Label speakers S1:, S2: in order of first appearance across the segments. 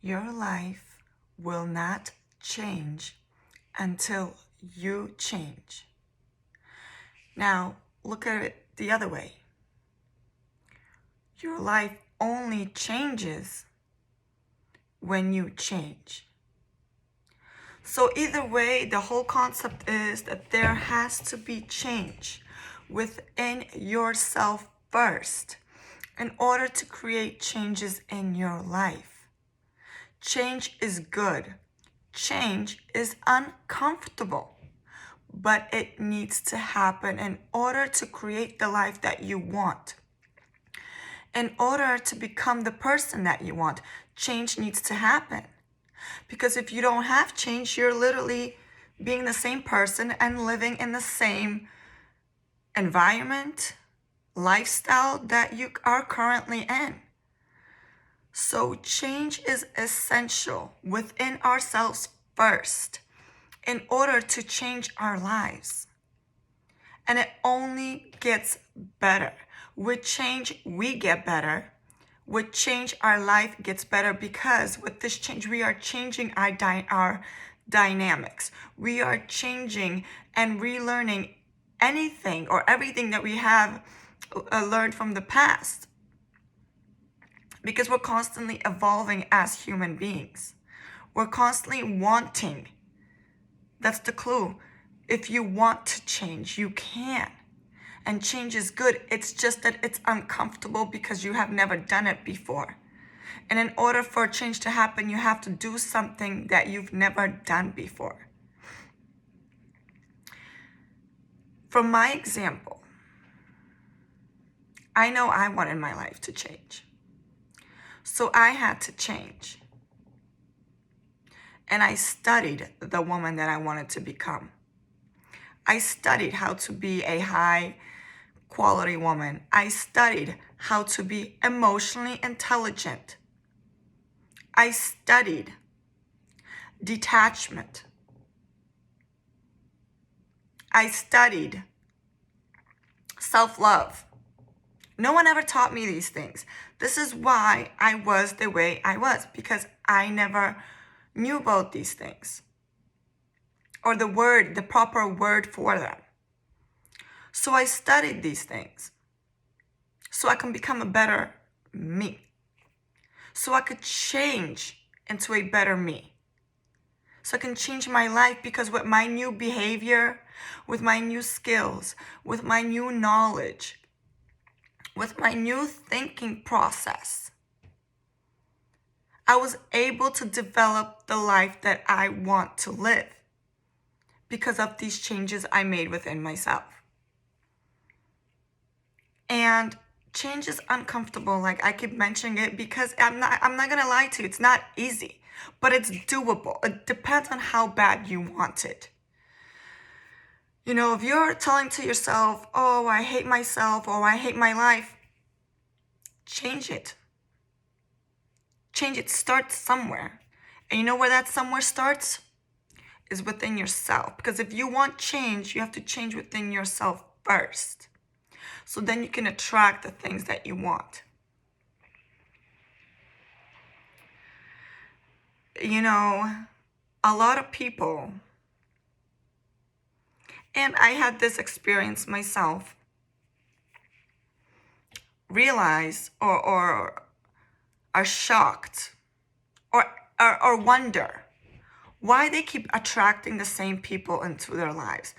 S1: Your life will not change until you change. Now, look at it the other way. Your life only changes when you change. So either way, the whole concept is that there has to be change within yourself first in order to create changes in your life. Change is good. Change is uncomfortable, but it needs to happen in order to create the life that you want. In order to become the person that you want, change needs to happen. Because if you don't have change, you're literally being the same person and living in the same environment, lifestyle that you are currently in. So change is essential within ourselves first in order to change our lives. And it only gets better. With change, we get better. With change, our life gets better because with this change, we are changing our dynamics. We are changing and relearning anything or everything that we have learned from the past. Because we're constantly evolving as human beings. We're constantly wanting. That's the clue. If you want to change, you can. And change is good. It's just that it's uncomfortable because you have never done it before. And in order for change to happen, you have to do something that you've never done before. From my example, I know I wanted my life to change. So I had to change. And I studied the woman that I wanted to become. I studied how to be a high quality woman. I studied how to be emotionally intelligent. I studied detachment. I studied self-love. No one ever taught me these things. This is why I was the way I was, because I never knew about these things or the proper word for them. So I studied these things so I can become a better me, so I could change into a better me, so I can change my life. Because with my new behavior, with my new skills, with my new knowledge, with my new thinking process, I was able to develop the life that I want to live because of these changes I made within myself. And change is uncomfortable, like I keep mentioning it, because I'm not gonna lie to you, it's not easy, but it's doable. It depends on how bad you want it. You know, if you're telling to yourself, oh, I hate myself, or I hate my life, change it. Change it. Start somewhere. And you know where that somewhere starts? Is within yourself. Because if you want change, you have to change within yourself first. So then you can attract the things that you want. You know, a lot of people, and I had this experience myself, realize or are shocked or wonder why they keep attracting the same people into their lives.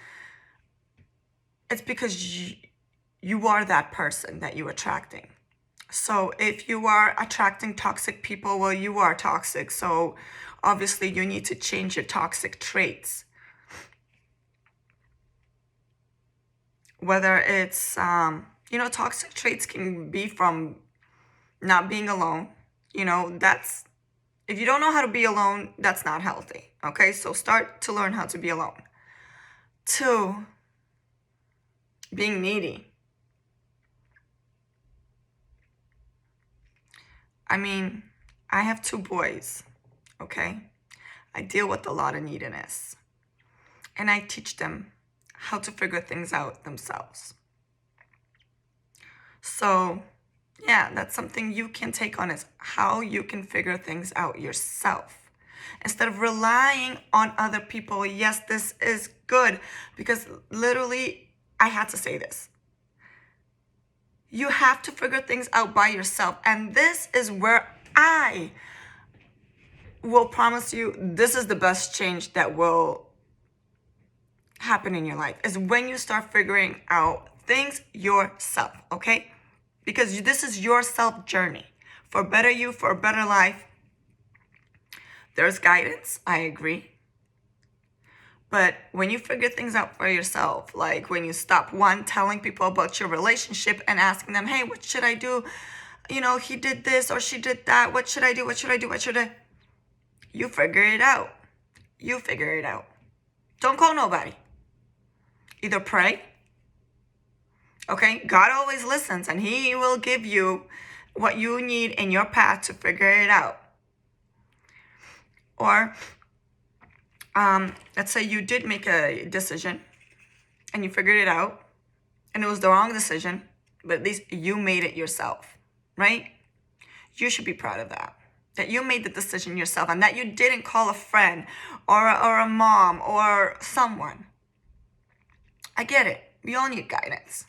S1: It's because you are that person that you're attracting. So if you are attracting toxic people, well, you are toxic. So obviously you need to change your toxic traits. Whether it's, toxic traits can be from not being alone. You know, if you don't know how to be alone, that's not healthy. Okay, so start to learn how to be alone. 2, being needy. I mean, I have 2 boys, okay? I deal with a lot of neediness. And I teach them how to figure things out themselves. So Yeah, that's something you can take on, is how you can figure things out yourself. Instead of relying on other people. Yes, this is good, because literally, I had to say this. You have to figure things out by yourself. And this is where I will promise you, this is the best change that will happen in your life, is when you start figuring out things yourself, okay? Because this is your self journey. For better you, for a better life. There's guidance, I agree. But when you figure things out for yourself, like when you stop, one, telling people about your relationship and asking them, hey, what should I do? You know, he did this or she did that. What should I do? What should I do? What should I? You figure it out. You figure it out. Don't call nobody. Either pray. Okay? God always listens, and he will give you what you need in your path to figure it out. Or let's say you did make a decision and you figured it out and it was the wrong decision, but at least you made it yourself, right? You should be proud of that. That you made the decision yourself, and that you didn't call a friend or a mom or someone. I get it. We all need guidance.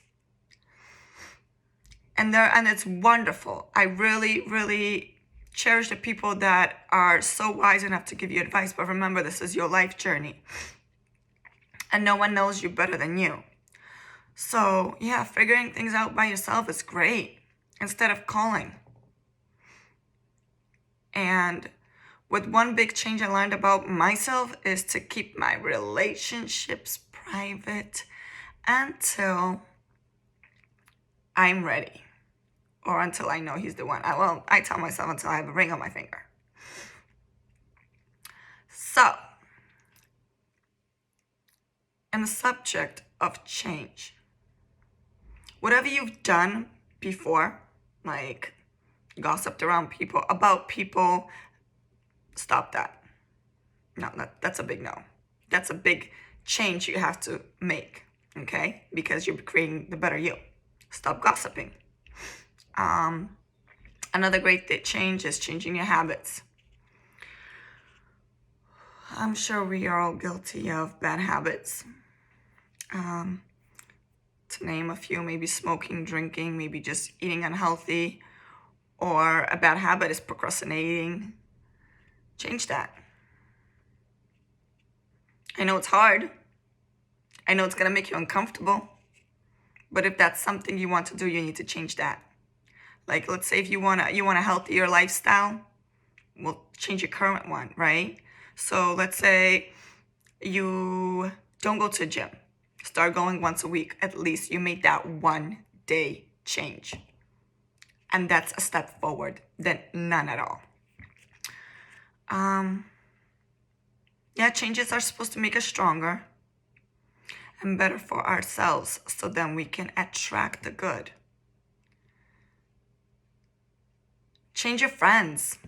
S1: And it's wonderful. I really, really cherish the people that are so wise enough to give you advice. But remember, this is your life journey. And no one knows you better than you. So, yeah, figuring things out by yourself is great, instead of calling. And with one big change I learned about myself is to keep my relationships private until I'm ready. Or until I know he's the one. I tell myself until I have a ring on my finger. So, on the subject of change, whatever you've done before, like gossiped around people, about people, stop that. No, that's a big no. That's a big change you have to make, okay? Because you're creating the better you. Stop gossiping. Another great change is changing your habits. I'm sure we are all guilty of bad habits. To name a few, maybe smoking, drinking, maybe just eating unhealthy, or a bad habit is procrastinating. Change that. I know it's hard. I know it's gonna make you uncomfortable. But if that's something you want to do, you need to change that. Like, let's say if you want a healthier lifestyle, well, change your current one, right? So let's say you don't go to the gym. Start going once a week. At least you made that 1 day change. And that's a step forward than none at all. Yeah, changes are supposed to make us stronger and better for ourselves, so then we can attract the good. Change your friends.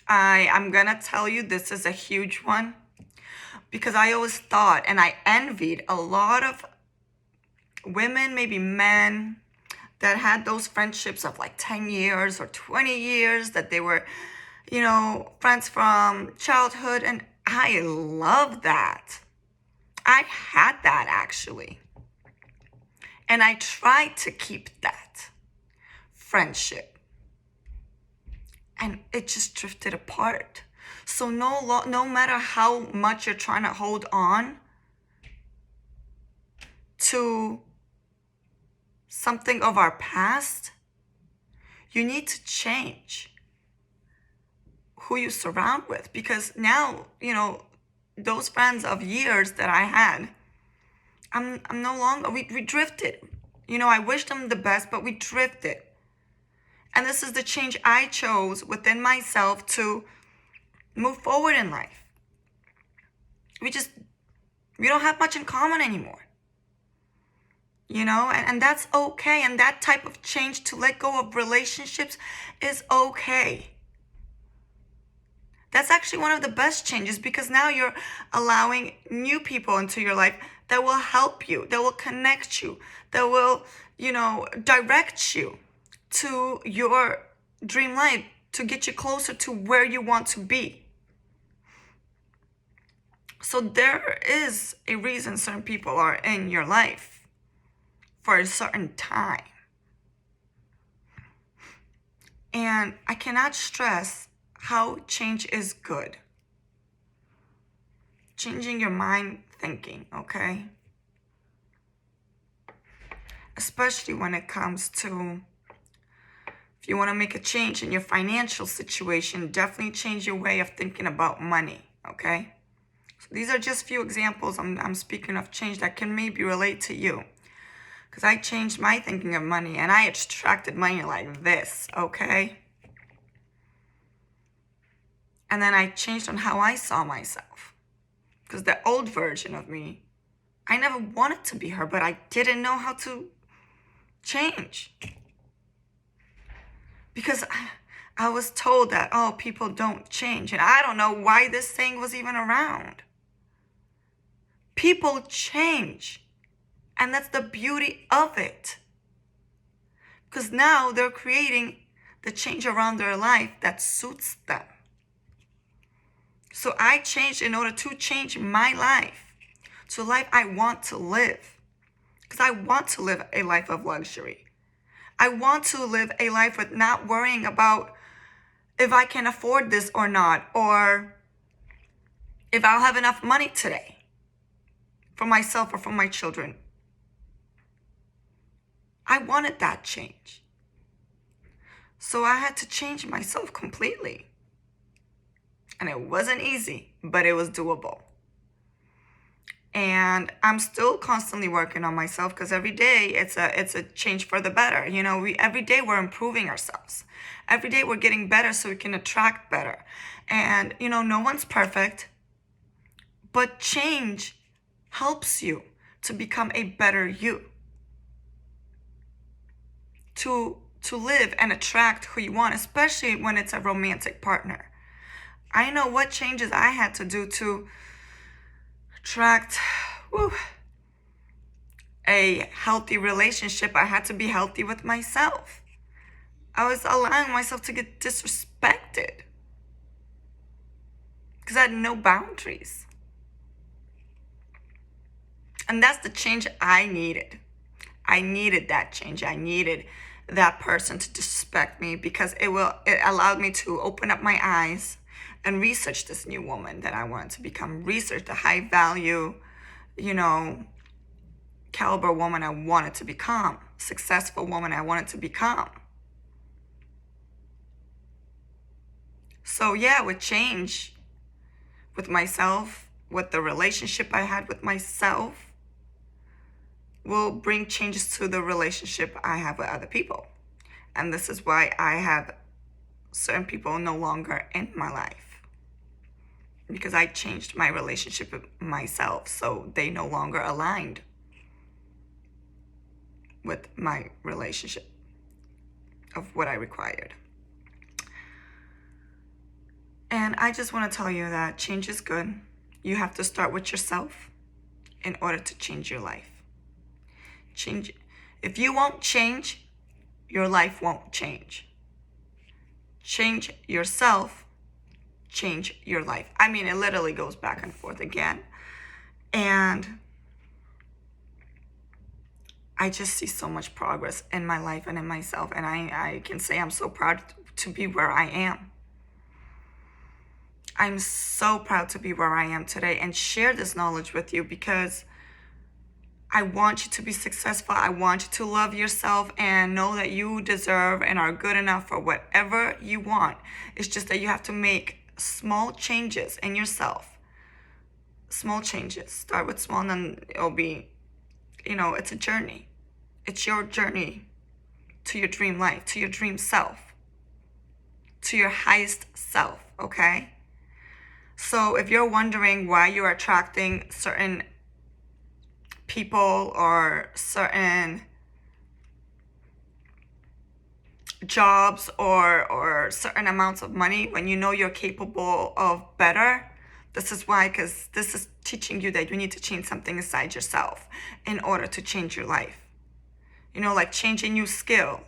S1: I'm gonna tell you, this is a huge one, because I always thought, and I envied a lot of women, maybe men, that had those friendships of like 10 years or 20 years, that they were, friends from childhood. And I love that. I had that, actually. And I tried to keep that friendship. And it just drifted apart. So no matter how much you're trying to hold on to something of our past, you need to change who you surround with. Because now, those friends of years that I had, I'm no longer, we drifted. I wish them the best, but we drifted. And this is the change I chose within myself to move forward in life. We don't have much in common anymore. And that's okay. And that type of change, to let go of relationships, is okay. That's actually one of the best changes, because now you're allowing new people into your life that will help you, that will connect you, that will direct you to your dream life, to get you closer to where you want to be. So there is a reason certain people are in your life for a certain time. And I cannot stress how change is good. Changing your mind thinking, okay? Especially when it comes to, if you want to make a change in your financial situation, definitely change your way of thinking about money, okay? So these are just few examples I'm speaking of change that can maybe relate to you. Because I changed my thinking of money and I attracted money like this, okay? And then I changed on how I saw myself. Because the old version of me, I never wanted to be her, but I didn't know how to change. Because I was told that, oh, people don't change. And I don't know why this saying was even around. People change. And that's the beauty of it. Because now they're creating the change around their life that suits them. So I changed in order to change my life to a life I want to live. Because I want to live a life of luxury. I want to live a life with not worrying about if I can afford this or not, or if I'll have enough money today for myself or for my children. I wanted that change. So I had to change myself completely. And it wasn't easy, but it was doable. And I'm still constantly working on myself because every day it's a change for the better. Every day we're improving ourselves. Every day we're getting better so we can attract better. And, no one's perfect, but change helps you to become a better you. To live and attract who you want, especially when it's a romantic partner. I know what changes I had to do to attract a healthy relationship. I had to be healthy with myself. I was allowing myself to get disrespected because I had no boundaries. And that's the change I needed. I needed that change. I needed that person to disrespect me because it allowed me to open up my eyes and research this new woman that I wanted to become. Research the high value, caliber woman I wanted to become. Successful woman I wanted to become. So yeah, with change, with myself, with the relationship I had with myself, will bring changes to the relationship I have with other people. And this is why I have certain people no longer in my life. Because I changed my relationship with myself, so they no longer aligned with my relationship of what I required. And I just want to tell you that change is good. You have to start with yourself in order to change your life. Change. If you won't change, your life won't change. Change yourself, change your life. I mean, it literally goes back and forth again. And I just see so much progress in my life and in myself. And I can say I'm so proud to be where I am. I'm so proud to be where I am today and share this knowledge with you because I want you to be successful. I want you to love yourself and know that you deserve and are good enough for whatever you want. It's just that you have to make small changes in yourself. Small changes. Start with small and then it'll be, it's a journey. It's your journey to your dream life, to your dream self, to your highest self, okay? So if you're wondering why you're attracting certain people or certain jobs or certain amounts of money when you know you're capable of better, this is why, because this is teaching you that you need to change something inside yourself in order to change your life. like change a new skill,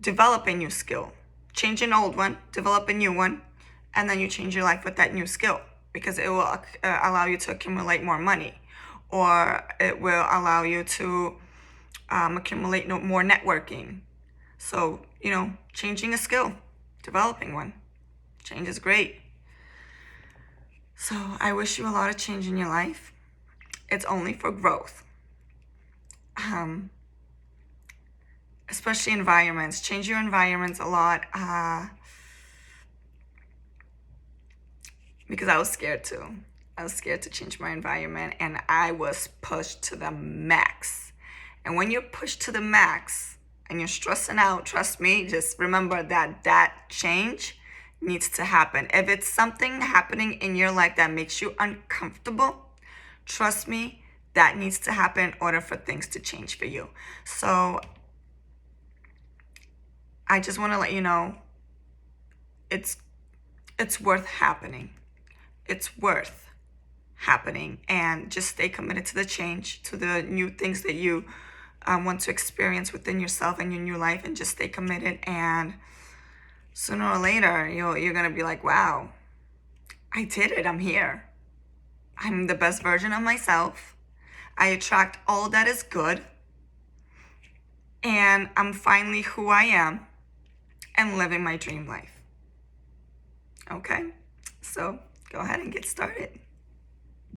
S1: develop a new skill, change an old one, develop a new one, and then you change your life with that new skill, because it will allow you to accumulate more money, or it will allow you to accumulate more networking. So, changing a skill, developing one, change is great. So I wish you a lot of change in your life. It's only for growth. Especially environments. Change your environments a lot. Because I was scared too. I was scared to change my environment, and I was pushed to the max. And when you're pushed to the max and you're stressing out, trust me, just remember that change needs to happen. If it's something happening in your life that makes you uncomfortable, trust me, that needs to happen in order for things to change for you. So I just want to let you know, it's worth happening. It's worth happening, and just stay committed to the change, to the new things that you want to experience within yourself and in your life, and just stay committed. And sooner or later, you're gonna be like, wow, I did it. I'm here. I'm the best version of myself. I attract all that is good, and I'm finally who I am and living my dream life. Okay, so go ahead and get started.